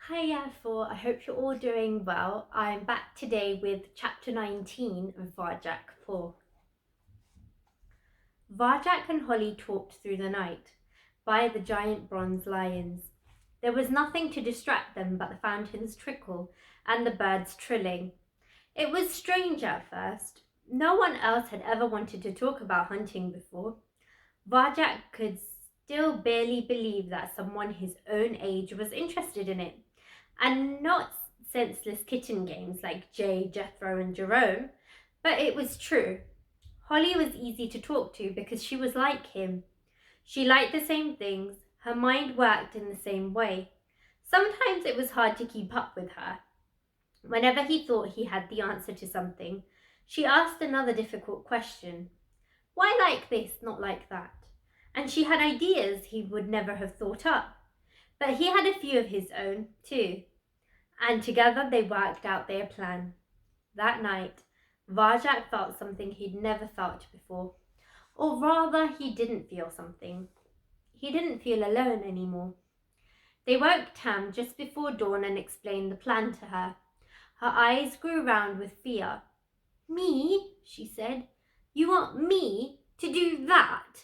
Hiya, I hope you're all doing well. I'm back today with chapter 19 of Varjak Paw. Varjak and Holly talked through the night by the giant bronze lions. There was nothing to distract them but the fountain's trickle and the birds trilling. It was strange at first. No one else had ever wanted to talk about hunting before. Varjak could still barely believe that someone his own age was interested in it. And not senseless kitten games like Jay, Jethro, and Jerome, but it was true. Holly was easy to talk to because she was like him. She liked the same things, her mind worked in the same way. Sometimes it was hard to keep up with her. Whenever he thought he had the answer to something, she asked another difficult question. Why like this, not like that? And she had ideas he would never have thought up. But he had a few of his own, too. And together they worked out their plan. That night, Varjak felt something he'd never felt before. Or rather, he didn't feel something. He didn't feel alone anymore. They woke Tam just before dawn and explained the plan to her. Her eyes grew round with fear. "Me?" she said. "You want me to do that?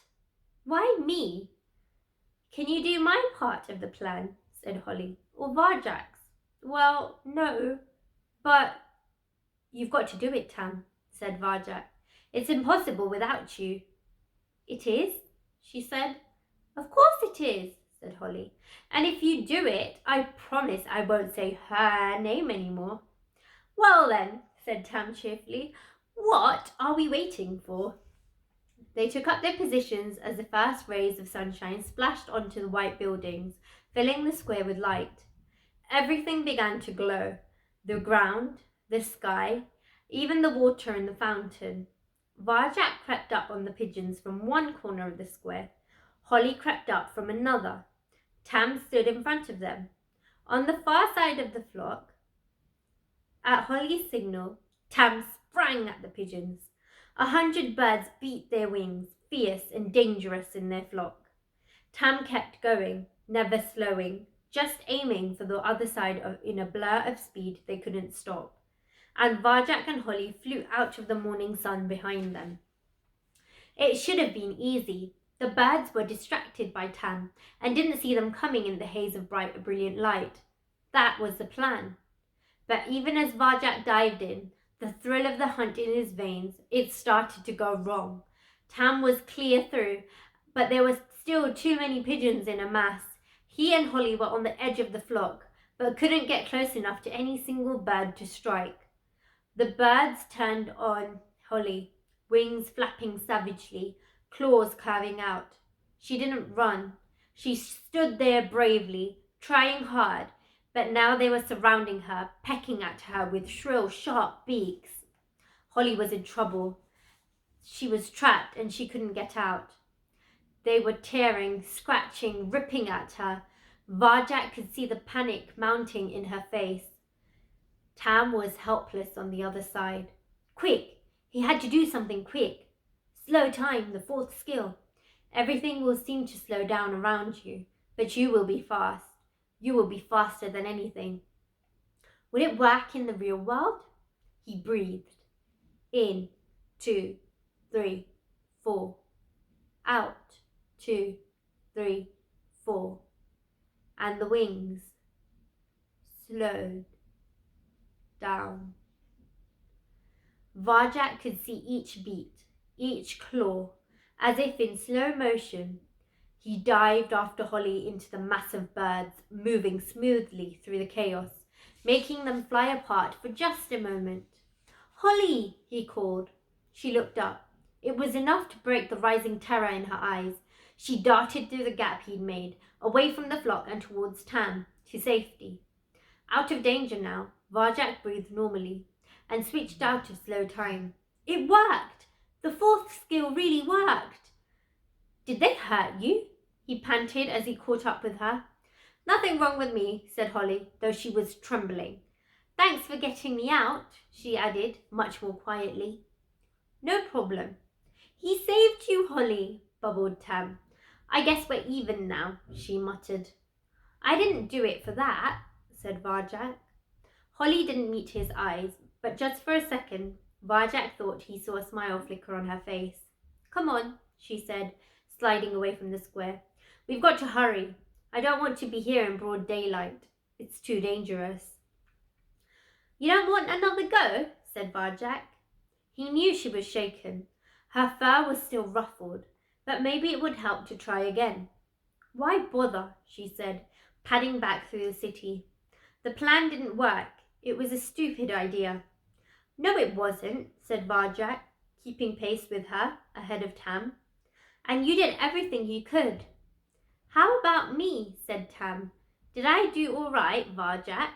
Why me?" "Can you do my part of the plan?" said Holly. "Or Varjak's?" "Well, no, but—" "You've got to do it, Tam," said Varjak. "It's impossible without you." "It is?" she said. "Of course it is," said Holly. "And if you do it, I promise I won't say her name anymore." "Well then," said Tam cheerfully, "what are we waiting for?" They took up their positions as the first rays of sunshine splashed onto the white buildings, filling the square with light. Everything began to glow. The ground, the sky, even the water in the fountain. Varjak crept up on the pigeons from one corner of the square. Holly crept up from another. Tam stood in front of them. On the far side of the flock, at Holly's signal, Tam sprang at the pigeons. 100 birds beat their wings, fierce and dangerous in their flock. Tam kept going, never slowing, just aiming for the other side in a blur of speed they couldn't stop. And Varjak and Holly flew out of the morning sun behind them. It should have been easy. The birds were distracted by Tam and didn't see them coming in the haze of bright, brilliant light. That was the plan. But even as Varjak dived in, the thrill of the hunt in his veins, it started to go wrong. Tam was clear through, but there were still too many pigeons in a mass. He and Holly were on the edge of the flock, but couldn't get close enough to any single bird to strike. The birds turned on Holly, wings flapping savagely, claws curving out. She didn't run. She stood there bravely, trying hard, but now they were surrounding her, pecking at her with shrill, sharp beaks. Holly was in trouble. She was trapped and she couldn't get out. They were tearing, scratching, ripping at her. Varjak could see the panic mounting in her face. Tam was helpless on the other side. Quick! He had to do something quick. Slow time, the fourth skill. Everything will seem to slow down around you, but you will be fast. You will be faster than anything. Would it work in the real world? He breathed. In, 2, 3, 4. Out, 2, 3, 4. And the wings slowed down. Varjak could see each beat, each claw, as if in slow motion. He dived after Holly into the mass of birds, moving smoothly through the chaos, making them fly apart for just a moment. "Holly!" he called. She looked up. It was enough to break the rising terror in her eyes. She darted through the gap he'd made, away from the flock and towards Tam, to safety. Out of danger now, Varjak breathed normally and switched out of slow time. It worked! The fourth skill really worked! "Did they hurt you?" he panted as he caught up with her. "Nothing wrong with me," said Holly, though she was trembling. "Thanks for getting me out," she added, much more quietly. "No problem." "He saved you, Holly," bubbled Tam. "I guess we're even now," she muttered. "I didn't do it for that," said Varjak. Holly didn't meet his eyes, but just for a second, Varjak thought he saw a smile flicker on her face. "Come on," she said, sliding away from the square. "We've got to hurry. I don't want to be here in broad daylight. It's too dangerous." "You don't want another go?" said Varjak. He knew she was shaken. Her fur was still ruffled, but maybe it would help to try again. "Why bother?" she said, padding back through the city. The plan didn't work. It was a stupid idea. "No, it wasn't," said Varjak, keeping pace with her, ahead of Tam. "And you did everything you could." "How about me?" said Tam. "Did I do all right, Varjak?"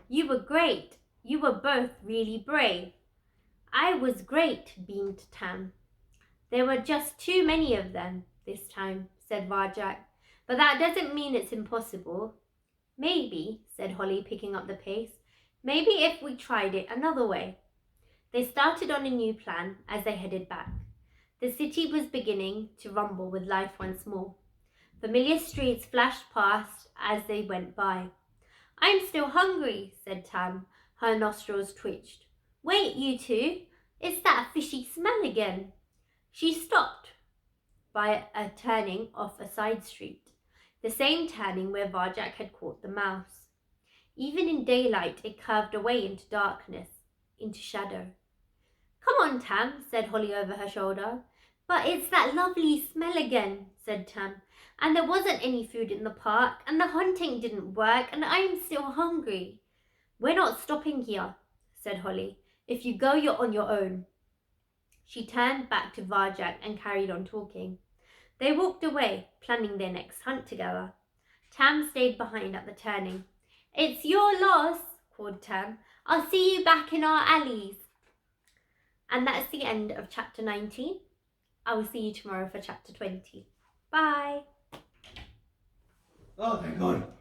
"You were great. You were both really brave." "I was great," beamed Tam. "There were just too many of them this time," said Varjak. "But that doesn't mean it's impossible." "Maybe," said Holly, picking up the pace. "Maybe if we tried it another way." They started on a new plan as they headed back. The city was beginning to rumble with life once more. Familiar streets flashed past as they went by. "I'm still hungry," said Tam. Her nostrils twitched. "Wait, you two. It's that fishy smell again." She stopped by a turning off a side street, the same turning where Varjak had caught the mouse. Even in daylight, it curved away into darkness, into shadow. "Come on, Tam," said Holly over her shoulder. "But it's that lovely smell again," said Tam. "And there wasn't any food in the park, and the hunting didn't work, and I'm still hungry." "We're not stopping here," said Holly. "If you go, you're on your own." She turned back to Varjak and carried on talking. They walked away, planning their next hunt together. Tam stayed behind at the turning. "It's your loss," called Tam. "I'll see you back in our alleys." And that's the end of chapter 19. I will see you tomorrow for chapter 20. Bye. Oh, thank God.